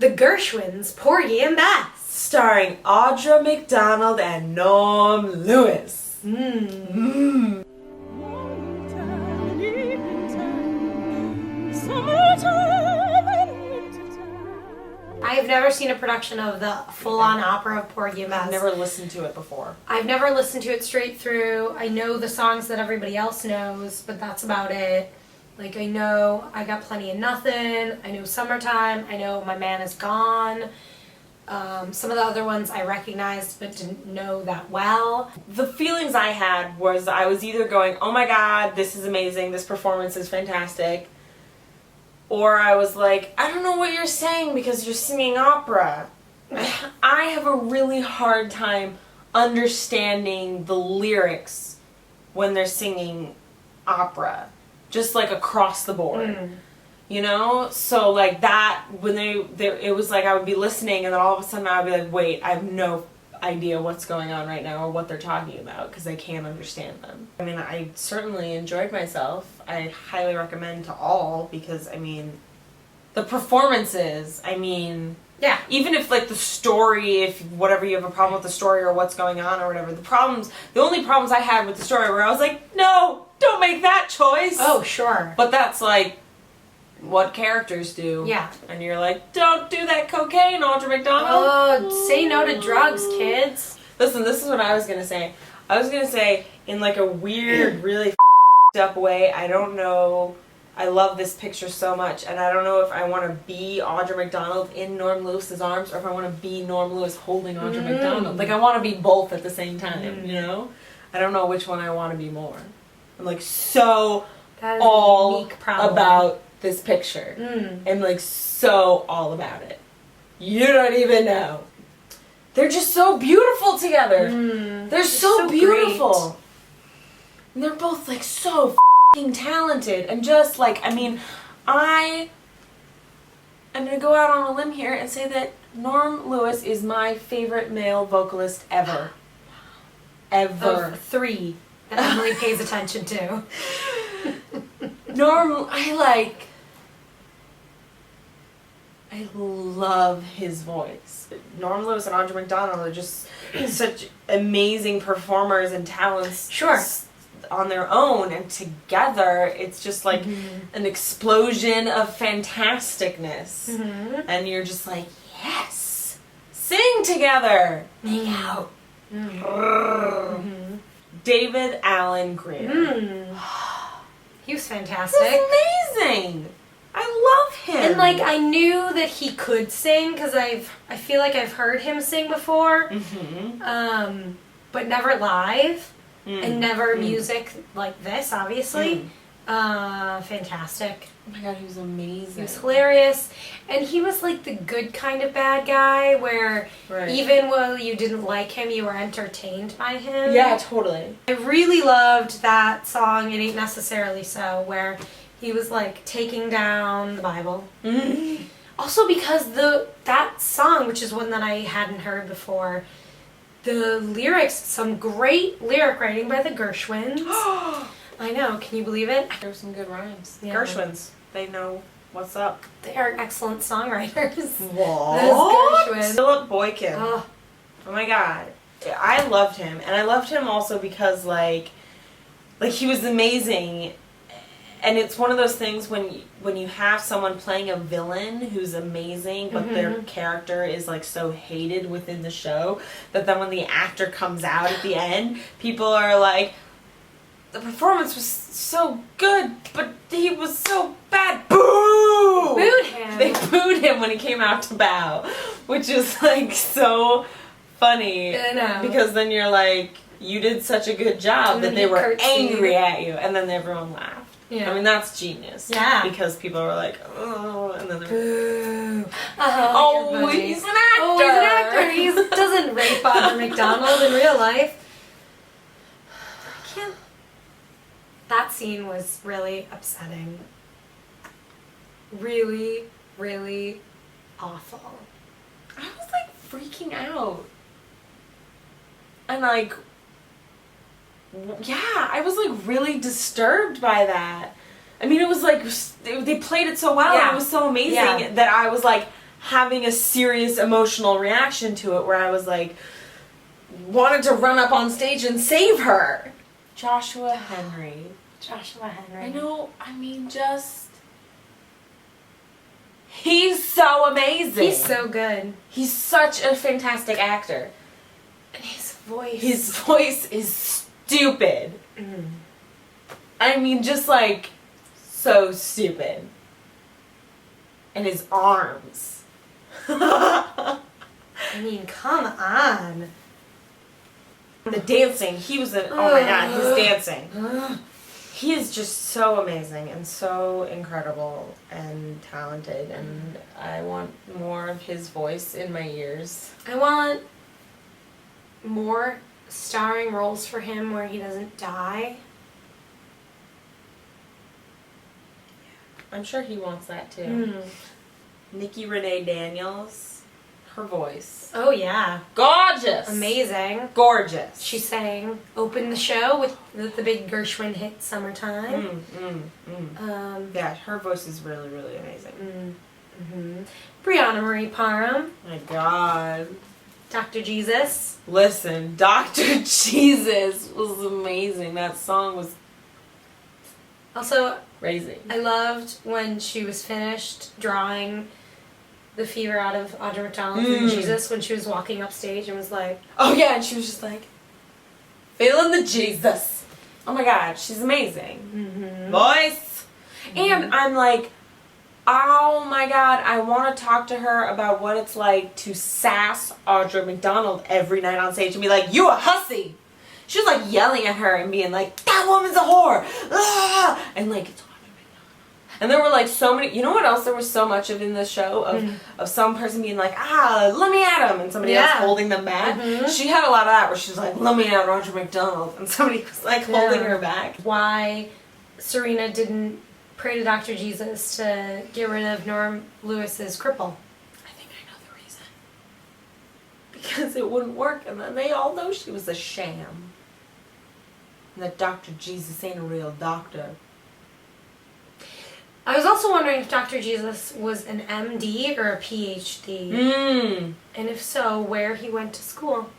The Gershwins, Porgy and Bess. Starring Audra, McDonald, and Norm Lewis. I've never seen a production of the full-on opera of Porgy and Bess. I've never listened to it before. I've never listened to it straight through. I know the songs that everybody else knows, but that's about it. Like, I know I Got Plenty of Nothing, I know Summertime, I know My Man Is Gone. Some of the other ones I recognized but didn't know that well. The feelings I had was I was either going, oh my god, this is amazing, this performance is fantastic, or I was like, I don't know what you're saying because you're singing opera. I have a really hard time understanding the lyrics when they're singing opera. Just like across the board. You know? So like that, when they it was like I would be listening and then all of a sudden I would be like, wait, I have no idea what's going on right now or what they're talking about because I can't understand them. I mean, I certainly enjoyed myself. I highly recommend to all because, I mean, the performances, I mean, yeah. Even if like the story, if whatever you have a problem with the story or what's going on or whatever, the only problems I had with the story were I was like, no, don't make that choice. Oh, sure. But that's like what characters do. Yeah. And you're like, don't do that cocaine, Audra McDonald. Oh, say no to drugs, kids. Listen, this is what I was going to say. I was going to say, in like a weird, really up way, I don't know, I love this picture so much, and I don't know if I want to be Audra McDonald in Norm Lewis's arms, or if I want to be Norm Lewis holding Audra McDonald. Like, I want to be both at the same time, you know? I don't know which one I want to be more. I'm like so all about this picture. I'm like so all about it. You don't even know. They're just so beautiful together. They're so beautiful. Great. And they're both like so f***ing talented and just like, I mean, I'm gonna go out on a limb here and say that Norm Lewis is my favorite male vocalist ever. Ever. Of three that Emily pays attention to. Norm, I love his voice. Norm Lewis and Audra McDonald are just such amazing performers and talents. Sure. On their own, and together it's just like an explosion of fantasticness. And you're just like, yes! Sing together! Make out! David Alan Grier. He was fantastic. He was amazing! I love him! And like, I knew that he could sing, because I feel like I've heard him sing before. But never live. And never music like this, obviously. Fantastic. Oh my god, he was amazing. He was hilarious. And he was like the good kind of bad guy where even while you didn't like him, you were entertained by him. Yeah, totally. I really loved that song, It Ain't Necessarily So, where he was like taking down the Bible. Also because that song, which is one that I hadn't heard before, the lyrics, some great lyric writing by the Gershwins. I know, can you believe it? There were some good rhymes. Yeah. Gershwins, they know what's up. They are excellent songwriters. What? Those Gershwins. Phillip Boykin. Oh my god. I loved him. And I loved him also because like he was amazing. And it's one of those things when you have someone playing a villain who's amazing, but their character is like so hated within the show, that then when the actor comes out at the end, people are like, the performance was so good, but he was so bad. Boo! Booed him. They booed him when he came out to bow, which is like so funny. I know. Because then you're like, you did such a good job that they were angry at you, and then everyone laughed. Yeah. I mean, that's genius. Yeah. Because people were like, oh, and then they're boo. Oh, he's an actor. Oh, he's an actor. He doesn't rape Audra McDonald in real life. I can't. That scene was really upsetting. Really, really awful. I was like freaking out. And like, yeah, I was like really disturbed by that. I mean, it was like, they played it so well, and it was so amazing that I was like, having a serious emotional reaction to it where I was like, wanted to run up on stage and save her. Joshua Henry. I know, I mean, just... He's so amazing. He's so good. He's such a fantastic actor. And his voice. His voice is stupid. Mm. I mean, just like, so stupid. And his arms. I mean, come on. The dancing, he was an, oh my god, his dancing. He is just so amazing and so incredible and talented, and I want more of his voice in my ears. I want more starring roles for him where he doesn't die. I'm sure he wants that too. Mm. Nikki Renée Daniels, her voice. Oh yeah. Gorgeous! Amazing. Gorgeous. She sang Open the Show with the big Gershwin hit Summertime. Yeah, her voice is really, really amazing. Bryonha Marie Parham. My god. Dr. Jesus. Listen, Dr. Jesus was amazing. That song was Also, crazy. I loved when she was finished drawing the fever out of Audra McDonald and Jesus when she was walking upstage and was like... Oh yeah, and she was just like, feeling the Jesus. Oh my god, she's amazing. Voice. And I'm like, oh my god, I want to talk to her about what it's like to sass Audra McDonald every night on stage and be like, you a hussy. She was like yelling at her and being like, that woman's a whore. Ah! And like, it's Audra McDonald. And there were like so many, you know what else there was so much of in the show? Of some person being like, let me at him. And somebody else holding them back. She had a lot of that where she was like, let me at Audra McDonald. And somebody was like holding her back. Why Serena didn't pray to Dr. Jesus to get rid of Norm Lewis's cripple. I think I know the reason. Because it wouldn't work, and then they all know she was a sham. And that Dr. Jesus ain't a real doctor. I was also wondering if Dr. Jesus was an MD or a PhD. And if so, where he went to school.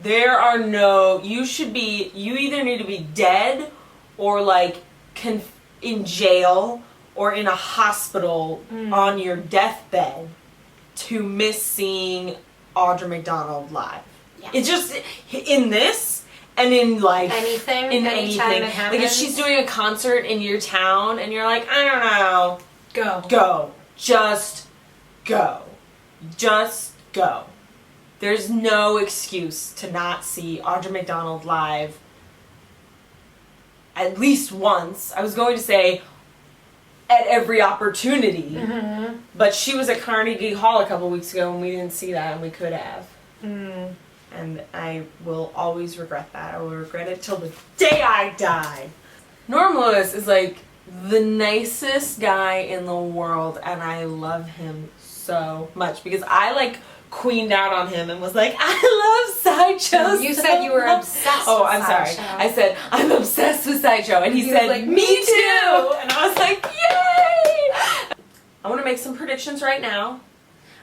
There are no, you either need to be dead or like in jail or in a hospital on your deathbed to miss seeing Audra McDonald live. Yeah. It's just, in this, and in like anything, anytime it happens. Like if she's doing a concert in your town and you're like, I don't know. Go. Just go. Just go. There's no excuse to not see Audra McDonald live at least once. I was going to say at every opportunity. But she was at Carnegie Hall a couple weeks ago and we didn't see that, and we could have. And I will always regret that. I will regret it till the day I die. Norm Lewis is like the nicest guy in the world, and I love him so much because I like queened out on him and was like, I love Sideshow. You said you were obsessed with I'm Sideshow. sorry. I said, I'm obsessed with Sideshow. And he said, like, me too. And I was like, yay! I want to make some predictions right now.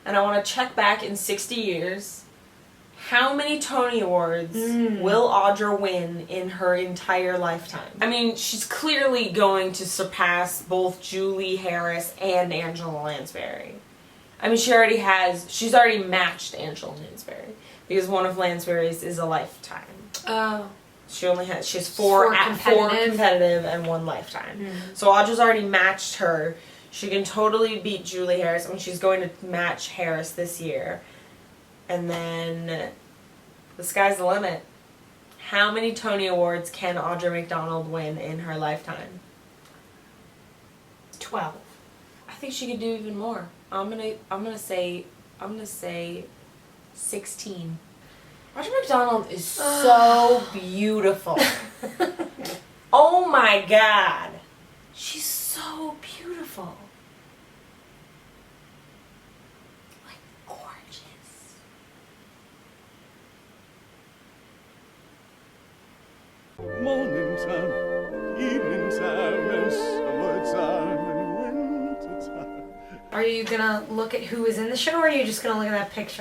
And I want to check back in 60 years. How many Tony Awards will Audra win in her entire lifetime? I mean, she's clearly going to surpass both Julie Harris and Angela Lansbury. I mean, she's already matched Angela Lansbury because one of Lansbury's is a lifetime. Oh. She has four competitive and one lifetime. So Audra's already matched her. She can totally beat Julie Harris. I mean, she's going to match Harris this year. And then the sky's the limit. How many Tony Awards can Audra McDonald win in her lifetime? 12. I think she could do even more. I'm gonna say 16. Audra McDonald is so beautiful. Oh my god. She's so beautiful. Like gorgeous. Morning time, evening time, and summertime and winter time. Are you gonna look at who is in the show, or are you just gonna look at that picture?